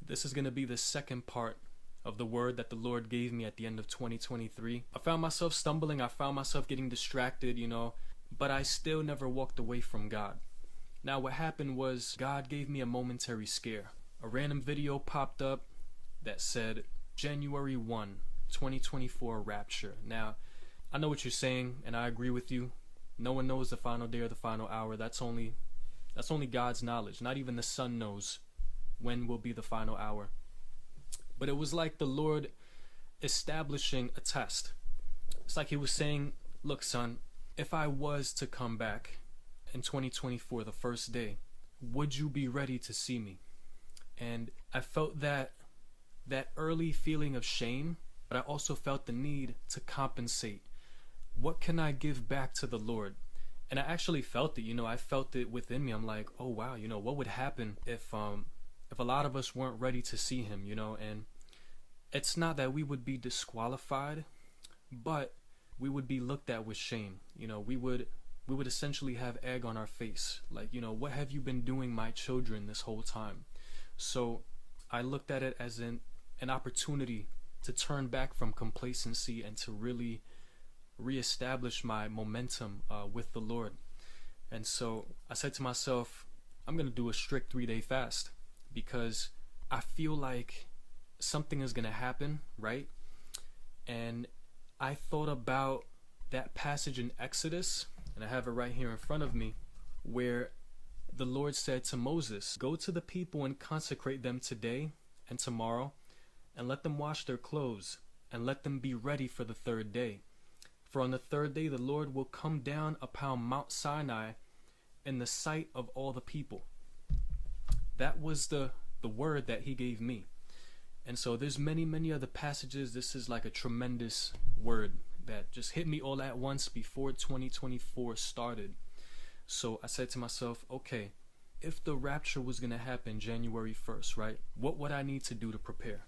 This is going to be the second part of the word that the Lord gave me at the end of 2023. I found myself stumbling, I found myself getting distracted, but I still never walked away from God. Now what happened was God gave me a momentary scare. A random video popped up that said January 1, 2024 Rapture. Now, I know what you're saying, and I agree with you. No one knows the final day or the final hour. That's only God's knowledge. Not even the Son knows when will be the final hour. But it was like the Lord establishing a test. It's like he was saying, look, son, if I was to come back in 2024, the first day, would you be ready to see me? And I felt that early feeling of shame, but I also felt the need to compensate. What can I give back to the Lord? And I actually felt it, I felt it within me. I'm like, oh wow, what would happen if a lot of us weren't ready to see him, and it's not that we would be disqualified, but we would be looked at with shame. We would essentially have egg on our face. Like, what have you been doing, my children, this whole time? So I looked at it as an opportunity to turn back from complacency and to really reestablish my momentum with the Lord. And so I said to myself, I'm going to do a strict 3-day fast because I feel like something is going to happen, right? And I thought about that passage in Exodus, and I have it right here in front of me, where the Lord said to Moses, go to the people and consecrate them today and tomorrow, and let them wash their clothes, and let them be ready for the third day. For on the third day the Lord will come down upon Mount Sinai in the sight of all the people. That was the word that he gave me. And so there's many other passages. This is like a tremendous word that just hit me all at once before 2024 started. So I said to myself, okay, if the rapture was going to happen January 1st, right? What would I need to do to prepare?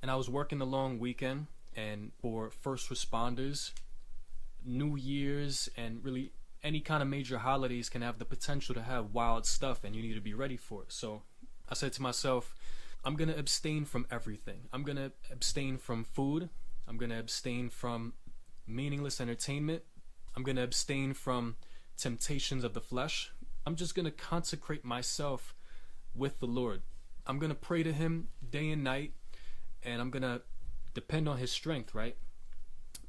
And I was working a long weekend, and for first responders, New Year's and really any kind of major holidays can have the potential to have wild stuff, and you need to be ready for it. So I said to myself, I'm going to abstain from everything. I'm going to abstain from food. I'm going to abstain from meaningless entertainment. I'm going to abstain from temptations of the flesh. I'm just going to consecrate myself with the Lord. I'm going to pray to him day and night, and I'm going to depend on his strength, right?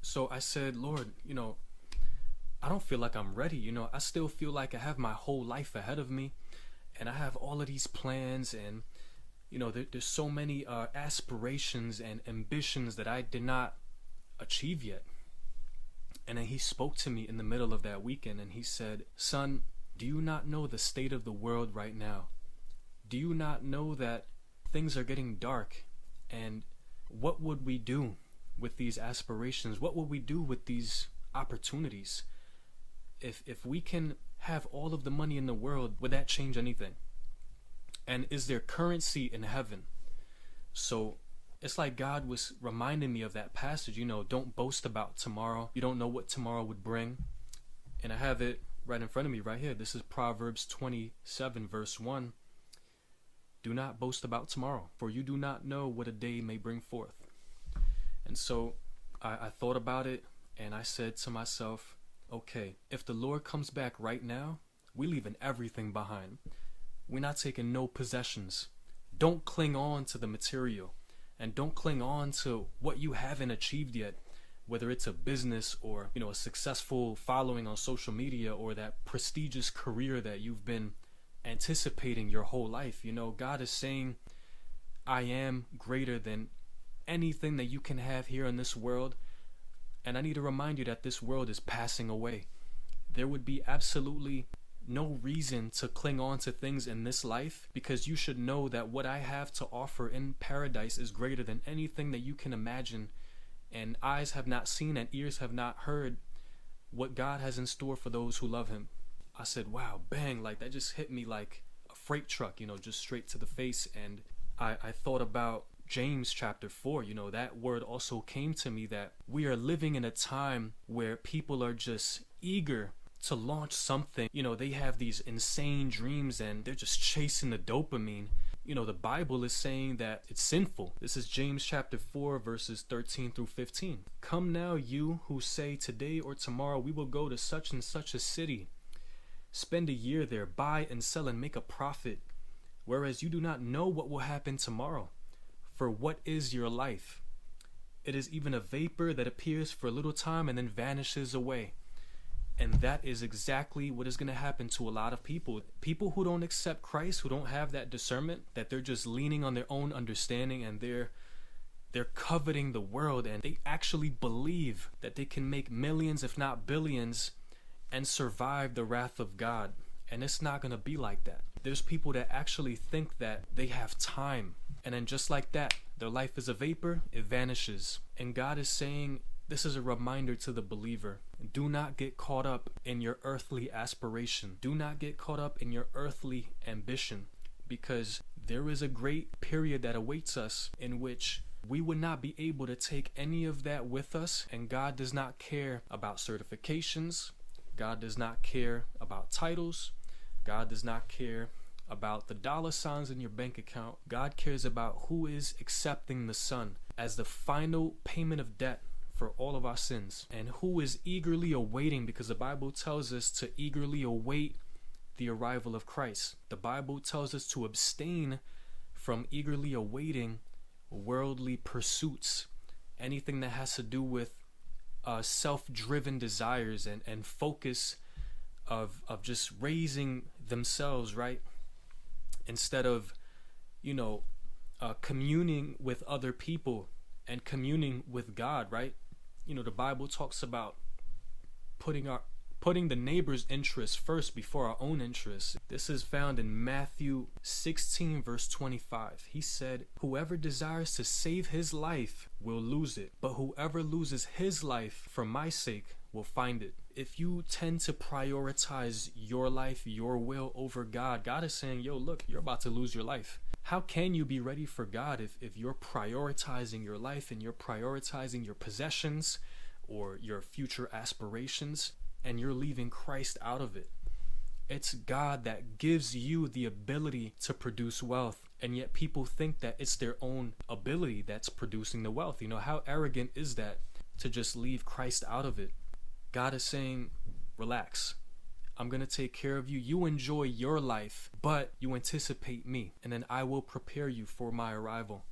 So I said, Lord, I don't feel like I'm ready. I still feel like I have my whole life ahead of me, and I have all of these plans, and there's so many aspirations and ambitions that I did not achieve yet. And then he spoke to me in the middle of that weekend, and he said, son, do you not know the state of the world right now? Do you not know that things are getting dark? And what would we do with these aspirations? What would we do with these opportunities? If we can have all of the money in the world, would that change anything? And is there currency in heaven? So it's like God was reminding me of that passage, don't boast about tomorrow. You don't know what tomorrow would bring. And I have it right in front of me right here. This is Proverbs 27 verse 1. Do not boast about tomorrow, for you do not know what a day may bring forth. And so I thought about it, and I said to myself, okay, if the Lord comes back right now, we're leaving everything behind. We're not taking no possessions. Don't cling on to the material, and don't cling on to what you haven't achieved yet, whether it's a business or, a successful following on social media or that prestigious career that you've been anticipating your whole life. God is saying, I am greater than anything that you can have here in this world. And I need to remind you that this world is passing away. There would be absolutely no reason to cling on to things in this life, because you should know that what I have to offer in paradise is greater than anything that you can imagine. And eyes have not seen and ears have not heard what God has in store for those who love him. I said, wow, bang, like that just hit me like a freight truck, just straight to the face. And I thought about James chapter 4, that word also came to me, that we are living in a time where people are just eager to launch something. They have these insane dreams and they're just chasing the dopamine. The Bible is saying that it's sinful. This is James chapter 4, verses 13 through 15. Come now, you who say, today or tomorrow we will go to such and such a city, spend a year there, buy and sell and make a profit, whereas you do not know what will happen tomorrow. For what is your life? It is even a vapor that appears for a little time and then vanishes away. And that is exactly what is going to happen to a lot of people. People who don't accept Christ, who don't have that discernment, that they're just leaning on their own understanding, and they're coveting the world, and they actually believe that they can make millions, if not billions, and survive the wrath of God. And it's not going to be like that. There's people that actually think that they have time, and then just like that, their life is a vapor, it vanishes. And God is saying, this is a reminder to the believer. Do not get caught up in your earthly aspiration. Do not get caught up in your earthly ambition, because there is a great period that awaits us in which we would not be able to take any of that with us. And God does not care about certifications. God does not care about titles. God does not care about the dollar signs in your bank account. God cares about who is accepting the Son as the final payment of debt for all of our sins, and who is eagerly awaiting, because the Bible tells us to eagerly await the arrival of Christ. The Bible tells us to abstain from eagerly awaiting worldly pursuits, anything that has to do with self-driven desires and focus of just raising themselves, right? Instead of communing with other people and communing with God, right? The Bible talks about putting the neighbor's interests first before our own interests. This is found in Matthew 16, verse 25. He said, whoever desires to save his life will lose it, but whoever loses his life for my sake will find it. If you tend to prioritize your life, your will over God, God is saying, yo, look, you're about to lose your life. How can you be ready for God if you're prioritizing your life and you're prioritizing your possessions or your future aspirations, and you're leaving Christ out of it? It's God that gives you the ability to produce wealth, and yet people think that it's their own ability that's producing the wealth. How arrogant is that, to just leave Christ out of it? God is saying, relax. I'm going to take care of you. You enjoy your life, but you anticipate me, and then I will prepare you for my arrival.